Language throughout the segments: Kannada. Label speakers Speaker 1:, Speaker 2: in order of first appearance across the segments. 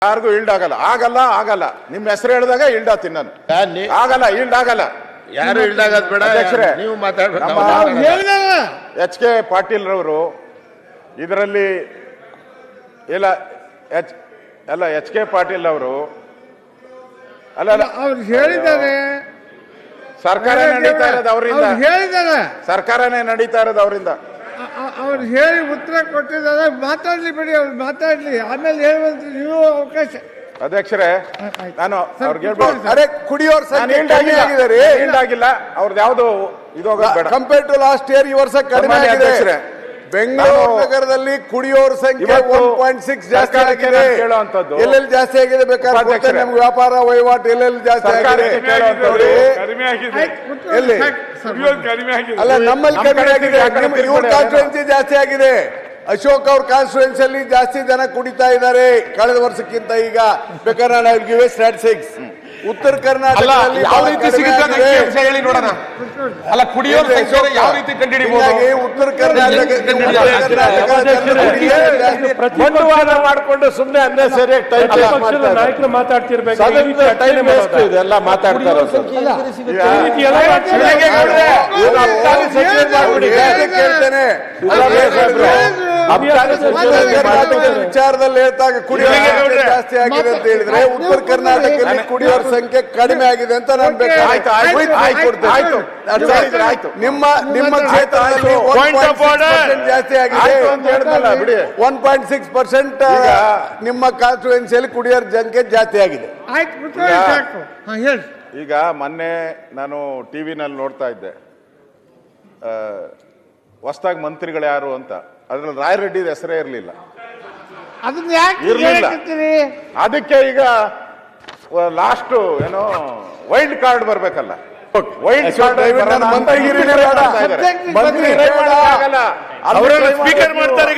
Speaker 1: ಯಾರಿಗೂ ಈಲ್ಡ್ ಆಗಲ್ಲ ಆಗಲ್ಲ ಆಗಲ್ಲ ನಿಮ್ಮ ಹೆಸರು ಹೇಳಿದಾಗ ಈಲ್ಡ್ ಆತೀನಿ ನಾನು ಆಗಲ್ಲ ಈಲ್ಡ್ ಆಗಲ್ಲ
Speaker 2: ಯಾರು ಇಲ್ದಾಗದ್ ಬೇಡ
Speaker 1: ಅಧ್ಯಕ್ಷರೇ
Speaker 2: ನೀವು ಮಾತಾಡ್ಬೇಕು
Speaker 1: ಎಚ್ ಕೆ ಪಾಟೀಲ್ ರವರು ಇದರಲ್ಲಿ ಇಲ್ಲ ಅಲ್ಲ ಎಚ್ ಕೆ ಪಾಟೀಲ್ ಅವರು ಅಲ್ಲ
Speaker 3: ಅವ್ರು ಹೇಳಿದ್ದಾರೆ
Speaker 1: ಸರ್ಕಾರ ನಡೀತಾ ಇರೋದು ಅವರಿಂದ
Speaker 3: ಹೇಳಿದ್ದಾರೆ
Speaker 1: ಸರ್ಕಾರನೇ ನಡೀತಾ ಇರೋದು ಅವರಿಂದ
Speaker 3: ಅವ್ರು ಹೇಳಿ ಉತ್ತರ ಕೊಟ್ಟಿದ್ದಾರೆ ಮಾತಾಡ್ಲಿ ಬಿಡಿ ಅವ್ರು ಮಾತಾಡ್ಲಿ ಆಮೇಲೆ ಹೇಳುವಂತ ನೀವು ಅವಕಾಶ
Speaker 1: ಅಧ್ಯಕ್ಷರೇ ನಾನು ಅವ್ರಿಗೆ ಹೇಳ್ಬೋದು
Speaker 4: ಅರೆ ಕುಡಿಯೋರ್
Speaker 1: ಈಲ್ಡ್ ಆಗಿಲ್ಲ ಅವ್ರದ್ದು ಯಾವ್ದು ಇದೋಗೋದು ಬೇಡ
Speaker 4: ಕಂಪೇರ್ ಟು ಲಾಸ್ಟ್ ಇಯರ್ ಈ ವರ್ಷ ಕಡಿಮೆ ಆಗಿದೆ ಬೆಂಗಳೂರು ನಗರದಲ್ಲಿ ಕುಡಿಯೋರ್ ಸಂಖ್ಯೆ 1.6 ಜಾಸ್ತಿ ಆಗಿದೆ ಎಲ್ಲೆಲ್ಲಿ ಜಾಸ್ತಿ ಆಗಿದೆ ಬೇಕಾದ್ರೆ ನಮ್ಗೆ ವ್ಯಾಪಾರ ವಹಿವಾಟು ಎಲ್ಲೆಲ್ಲಿ ಜಾಸ್ತಿ ಆಗಿದೆ ಎಲ್ಲಿ ಅಲ್ಲ ನಮ್ಮಲ್ಲಿ ಕಡಿಮೆ ಆಗಿದೆ ಇವ್ರ ಕಾನ್ಸ್ಟಿಟ್ಯೂನ್ಸಿ ಜಾಸ್ತಿ ಆಗಿದೆ ಅಶೋಕ್ ಅವ್ರ ಕಾನ್ಸ್ಟಿಟ್ಯೂನ್ಸಿ ಅಲ್ಲಿ ಜಾಸ್ತಿ ಜನ ಕುಡಿತಾ ಇದ್ದಾರೆ ಕಳೆದ ವರ್ಷಕ್ಕಿಂತ ಈಗ ಬೇಕಾದ್ರೆ ಸ್ಟ್ಯಾಟಿಸ್ಟಿಕ್ಸ್ ಉತ್ತರ ಕರ್ನಾಟಕದಲ್ಲಿ
Speaker 2: ಯಾವ ರೀತಿ ಸಿಗುತ್ತೆ ಹೇಳಿ ನೋಡೋಣ ಅಲ್ಲ ಕುಡಿಯೋರ ಸಂಖ್ಯೆ ಯಾವ ರೀತಿ ಕಂಡುಹಿಡಿಯಬಹುದು
Speaker 4: ಉತ್ತರ ಕರ್ನಾಟಕ
Speaker 1: ಬಂಡವಾಳ ಮಾಡಿಕೊಂಡು ಸುಮ್ಮನೆ ಅನ್ನೇ ಸರಿಯಾಗಿ
Speaker 5: ನಾಯಕರು ಮಾತಾಡ್ತಿರ್ಬೇಕು
Speaker 1: ಇದೆಲ್ಲ ಮಾತಾಡ್ತಾರೆ
Speaker 4: ಕೇಳ್ತೇನೆ ವಿಚಾರದಲ್ಲಿ ಹೇಳ್ತಾಗ ಕುಡಿಯೋರ ಜಾಸ್ತಿ ಆಗಿದೆ ಅಂತ ಹೇಳಿದ್ರೆ ಉತ್ತರ ಕರ್ನಾಟಕದಲ್ಲಿ ಕುಡಿಯೋರ ಸಂಖ್ಯೆ ಕಡಿಮೆ ಆಗಿದೆ ಅಂತ ನಾನು ನಿಮ್ಮ ನಿಮ್ಮ ಕ್ಷೇತ್ರದಲ್ಲಿ ಜಾಸ್ತಿ ಆಗಿದೆ 1.6% ನಿಮ್ಮ ಕಾನ್ಸ್ಟಿಟ್ಯೂನ್ಸಿಯಲ್ಲಿ ಕುಡಿಯೋರ ಸಂಖ್ಯೆ ಜಾಸ್ತಿ ಆಗಿದೆ.
Speaker 1: ಈಗ ಮೊನ್ನೆ ನಾನು ಟಿವಿನಲ್ಲಿ ನೋಡ್ತಾ ಇದ್ದೆ ಹೊಸದಾಗಿ ಮಂತ್ರಿಗಳು ಯಾರು ಅಂತ ಅದ್ರಲ್ಲಿ ರಾಯರೆಡ್ಡಿ ಹೆಸರೇ ಇರಲಿಲ್ಲ ಅದಕ್ಕೆ ಈಗ ಲಾಸ್ಟ್ ಏನೋ ವೈಲ್ಡ್ ಕಾರ್ಡ್ ಬರ್ಬೇಕಲ್ಲ ವೈಲ್ಡ್ ಕಾರ್ಡ್
Speaker 2: ಸ್ಪೀಕರ್ ಮಾಡ್ತಾರೆ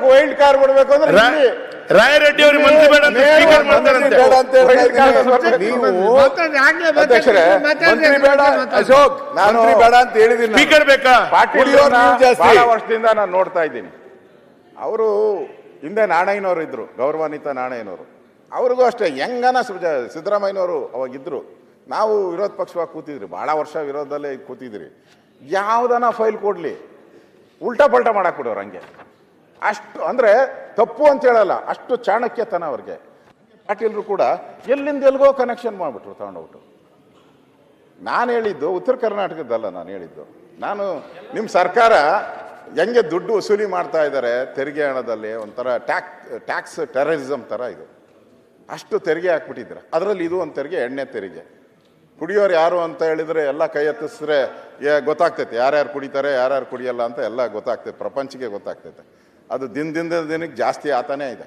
Speaker 1: ವೈಲ್ಡ್ ಕಾರ್ಡ್ ಬಿಡ್ಬೇಕು ಅಂದ್ರೆ
Speaker 2: ರಾಯರೆಡ್ಡಿ ಅವರು ಮಂತ್ರಿ ಬೇಡ ಅಂತ ಸ್ಪೀಕರ್ ಮಾಡ್ತಾರಂತೆ
Speaker 1: ಅಧ್ಯಕ್ಷರೇ
Speaker 4: ಮಂತ್ರಿ ಬೇಡ ಅಶೋಕ್ ನಾನು ಬೇಡ ಅಂತ ಹೇಳಿದ್ದೀನಿ
Speaker 2: ಸ್ಪೀಕರ್ ಬೇಕಾ
Speaker 1: ಪಾಟೀಲ್ ಬಹಳ ವರ್ಷದಿಂದ ನಾನು ನೋಡ್ತಾ ಇದ್ದೀನಿ ಅವರು ಹಿಂದೆ ನಾಣಯ್ಯನವರು ಇದ್ರು ಗೌರವಾನ್ವಿತ ನಾಣಯ್ಯನವರು ಅವ್ರಿಗೂ ಅಷ್ಟೇ ಹೆಂಗನ ಸಿದ್ದರಾಮಯ್ಯನವರು ಅವಾಗಿದ್ರು ನಾವು ವಿರೋಧ ಪಕ್ಷವಾಗಿ ಕೂತಿದ್ರಿ ಬಹಳ ವರ್ಷ ವಿರೋಧದಲ್ಲೇ ಕೂತಿದ್ರಿ ಯಾವುದನ್ನ ಫೈಲ್ ಕೊಡ್ಲಿ ಉಲ್ಟಾ ಪಲ್ಟಾ ಮಾಡಕ್ ಬಿಡೋರು ಹಂಗೆ ಅಷ್ಟು ಅಂದ್ರೆ ತಪ್ಪು ಅಂತ ಹೇಳಲ್ಲ ಅಷ್ಟು ಚಾಣಕ್ಯತನ ಅವ್ರಿಗೆ ಪಾಟೀಲ್ರು ಕೂಡ ಎಲ್ಲಿಂದ ಎಲ್ಗೋ ಕನೆಕ್ಷನ್ ಮಾಡ್ಬಿಟ್ರು ತಗೊಂಡೋಗ್ಬಿಟ್ಟು ನಾನು ಹೇಳಿದ್ದು ಉತ್ತರ ಕರ್ನಾಟಕದಲ್ಲ ನಾನು ಹೇಳಿದ್ದು ನಾನು ನಿಮ್ಮ ಸರ್ಕಾರ ಹೆಂಗೆ ದುಡ್ಡು ವಸೂಲಿ ಮಾಡ್ತಾ ಇದ್ದಾರೆ ತೆರಿಗೆ ಹಣದಲ್ಲಿ ಒಂಥರ ಟ್ಯಾಕ್ಸ್ ಟೆರರಿಸಮ್ ಥರ ಇದು ಅಷ್ಟು ತೆರಿಗೆ ಹಾಕ್ಬಿಟ್ಟಿದ್ರೆ ಅದರಲ್ಲಿ ಇದು ಒಂದು ತೆರಿಗೆ ಎಣ್ಣೆ ತೆರಿಗೆ ಕುಡಿಯೋರು ಯಾರು ಅಂತ ಹೇಳಿದ್ರೆ ಎಲ್ಲ ಕೈ ಎತ್ತಿಸಿದ್ರೆ ಗೊತ್ತಾಗ್ತೈತೆ ಯಾರ್ಯಾರು ಕುಡಿತಾರೆ ಯಾರ್ಯಾರು ಕುಡಿಯಲ್ಲ ಅಂತ ಎಲ್ಲ ಗೊತ್ತಾಗ್ತೈತೆ ಪ್ರಪಂಚಕ್ಕೆ ಗೊತ್ತಾಗ್ತೈತೆ ಅದು ದಿನಕ್ಕೆ ಜಾಸ್ತಿ ಆತಾನೇ ಇದೆ